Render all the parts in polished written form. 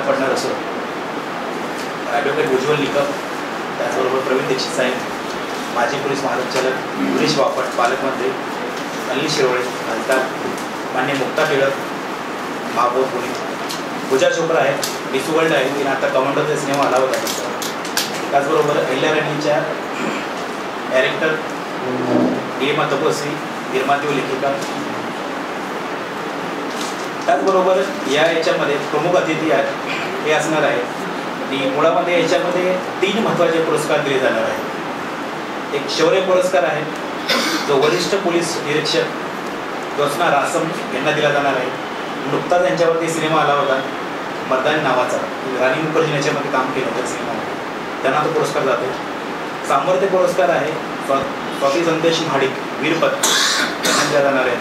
पडणार असून ॲडव्होकेट उज्ज्वल निकम, त्याचबरोबर प्रवीण दीक्षित साहेब, माजी पोलीस महासंचालक गिरीश बापट, पालकमंत्री अनिल शिरोळे, खासदार मान्य मुक्ता टिळक, महापौर पुणे, पूजा चोप्रा आहे, डिसू वर्ल्ड आहे, तिने आता कमांडोचा सिनेमा आला होता. त्याचबरोबर अहिल्याराणीच्या डायरेक्टर नीलिमा तपस्वी, निर्माती व लेखिका. त्याचबरोबर याच्यामध्ये प्रमुख अतिथी हे असणार आहे आणि मुळामध्ये याच्यामध्ये 3 महत्त्वाचे पुरस्कार दिले जाणार आहेत. एक शौर्य पुरस्कार आहे जो वरिष्ठ पोलीस निरीक्षक ज्योत्स्ना रासम यांना दिला जाणार आहे. नुकताच यांच्यावरती सिनेमा आला होता मर्दानी नावाचा, राणी मुखर्जी याच्यामध्ये काम केलं होतं सिनेमामध्ये, त्यांना तो पुरस्कार जातो. सामर्थ्य पुरस्कार आहे स्वाती संदेश महाडिक वीरपत यांना दिला जाणार आहे.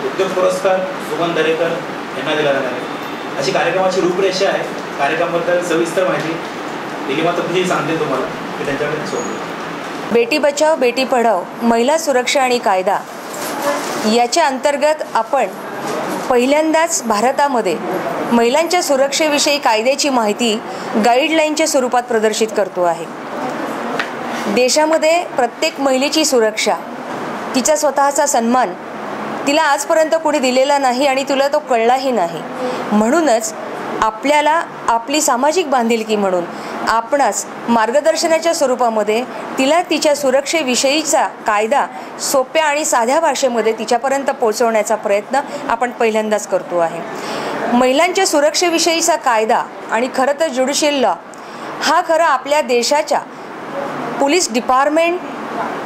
उद्योग पुरस्कार सुमन दरेकर यांना दिला जाणार आहे. अशी कार्यक्रमाची रूपरेषा आहे. कार्यक्रमाबद्दल सविस्तर माहिती नीलिमा तपस्वी सांगते तुम्हाला की त्यांच्याकडे सोडली. बेटी बचाव बेटी पढाओ महिला सुरक्षा आणि कायदा याच्या अंतर्गत आपण पहिल्यांदाच भारतामध्ये महिलांच्या सुरक्षेविषयी कायद्याची माहिती गाईडलाईनच्या स्वरूपात प्रदर्शित करतो आहे. देशामध्ये प्रत्येक महिलेची सुरक्षा, तिचा स्वतःचा सन्मान तिला आजपर्यंत कोणी दिलेला नाही आणि तुला तो कळलाही नाही. म्हणूनच आपल्याला आपली सामाजिक बांधिलकी म्हणून आपणास मार्गदर्शनाच्या स्वरूपामध्ये तिला तिच्या सुरक्षेविषयीचा कायदा सोप्या आणि साध्या भाषेमध्ये तिच्यापर्यंत पोहोचवण्याचा प्रयत्न आपण पहिल्यांदाच करतो आहे. महिलांच्या सुरक्षेविषयीचा कायदा आणि खरं तर ज्युडिशियल लॉ हा खरं आपल्या देशाच्या पोलीस डिपार्टमेंट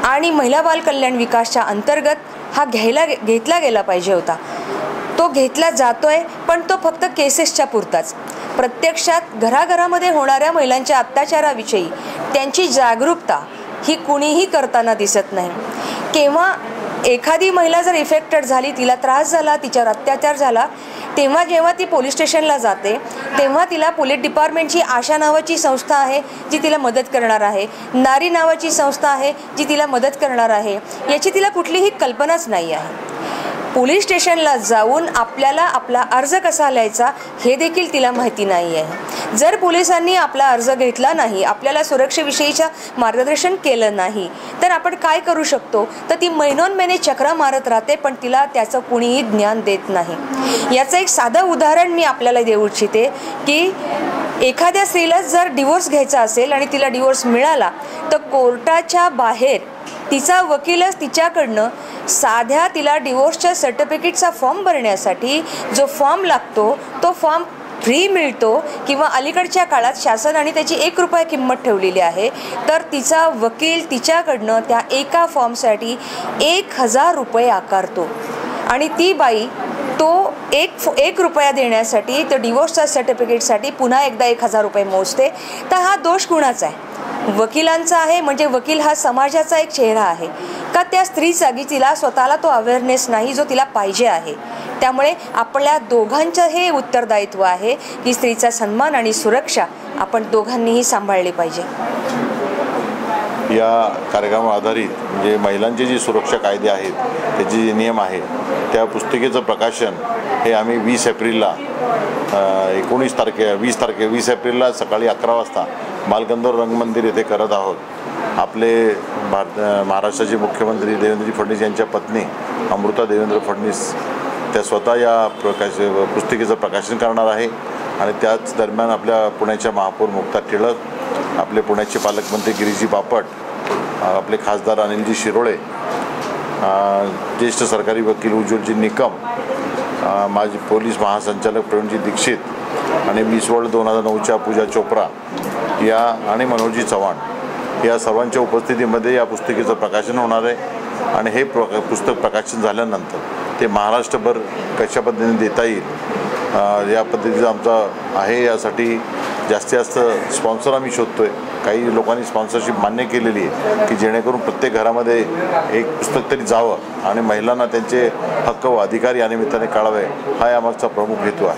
आणि महिला बाल कल्याण विकासच्या अंतर्गत हा घेतला गेला पाहिजे होता. तो घेतला जातोय, पण तो फक्त केसेसच्या पुरताच. प्रत्यक्षात घराघरामध्ये होणाऱ्या महिलांच्या अत्याचाराविषयी त्यांची जागरूकता ही कुणीही करताना दिसत नाही. केव्हा एखादी महिला जर इफेक्टेड झाली, तिला त्रास झाला, तिच्यावर अत्याचार झाला, तेव्हा जेव्हा ती पोलीस स्टेशनला जाते तेव्हा तिला पोलीस डिपार्टमेंटची आशा नावाची संस्था आहे जी तिला मदत करणार आहे, नारी नावाची संस्था आहे जी तिला मदत करणार आहे, याची तिला कुठलीही कल्पनाच नाही आहे. पोलीस स्टेशनला जाऊन आपल्याला आपला अर्ज कसा लिहायचा हे देखील तिला माहिती नाही आहे. जर पोलिसांनी आपला अर्ज घेतला नाही, आपल्याला सुरक्षेविषयीचं मार्गदर्शन केलं नाही, तर आपण काय करू शकतो, तर ती महिनोन्महिने चक्रा मारत राहते, पण तिला त्याचं कुणीही ज्ञान देत नाही. याचं एक साधं उदाहरण मी आपल्याला देऊ इच्छिते की एखाद्या स्त्रीला जर डिवोर्स घ्यायचा असेल आणि तिला डिवोर्स मिळाला, तर कोर्टाच्या बाहेर तिचा वकीलच तिच्याकडनं साध्या तिला डिवोर्सच्या सर्टिफिकेटचा फॉर्म भरण्यासाठी जो फॉर्म लागतो तो फॉर्म फ्री मिळतो किंवा अलीकडच्या काळात शासनाने त्याची 1 रुपया किंमत ठेवलेली आहे. तर तिचा वकील तिच्याकडनं त्या एका फॉर्मसाठी 1000 रुपये आकारतो आणि ती बाई तो एक रुपया देण्यासाठी तो डिवोर्सच्या सर्टिफिकेटसाठी पुन्हा एकदा 1000 रुपये मोजते. तर हा दोष कुणाचा आहे? वकिलांचा आहे. म्हणजे वकील हा समाजाचा एक चेहरा आहे का त्या स्त्रीचा की तिला स्वतःला तो अवेअरनेस नाही जो तिला पाहिजे आहे. त्यामुळे आपल्या दोघांचं हे उत्तरदायित्व आहे की स्त्रीचा सन्मान आणि सुरक्षा आपण दोघांनीही सांभाळली पाहिजे. या कार्यक्रमावर आधारित म्हणजे महिलांचे जे सुरक्षा कायदे आहेत त्याचे जे नियम आहे त्या पुस्तिकेचं प्रकाशन हे आम्ही 20 एप्रिलला 20 एप्रिलला सकाळी 11 वाजता बालगंधर्व रंगमंदिर येथे करत आहोत. आपले महाराष्ट्राचे मुख्यमंत्री देवेंद्रजी फडणवीस यांच्या पत्नी अमृता देवेंद्र फडणवीस त्या स्वतः या पुस्तिकेचं प्रकाशन करणार आहे आणि त्याच दरम्यान आपल्या पुण्याच्या महापौर मुक्ता टिळक, आपले पुण्याचे पालकमंत्री गिरीजी बापट, आपले खासदार अनिलजी शिरोळे, ज्येष्ठ सरकारी वकील उज्ज्वलजी निकम, माजी पोलीस महासंचालक प्रवीणजी दीक्षित आणि मिस वर्ल्ड 2009च्या पूजा चोप्रा या आणि मनोजी चव्हाण या सर्वांच्या उपस्थितीमध्ये या पुस्तिकेचं प्रकाशन होणार आहे. आणि हे पुस्तक प्रकाशन झाल्यानंतर ते महाराष्ट्रभर कशा पद्धतीने देता येईल या पद्धतीचं आमचा आहे. यासाठी जास्तीत जास्त स्पॉन्सर आम्ही शोधतो आहे. काही लोकांनी स्पॉन्सरशिप मान्य केलेली आहे की जेणेकरून प्रत्येक घरामध्ये एक पुस्तक तरी जावं आणि महिलांना त्यांचे हक्क व अधिकार या निमित्ताने कळावे, हा यामागचा प्रमुख हेतू आहे.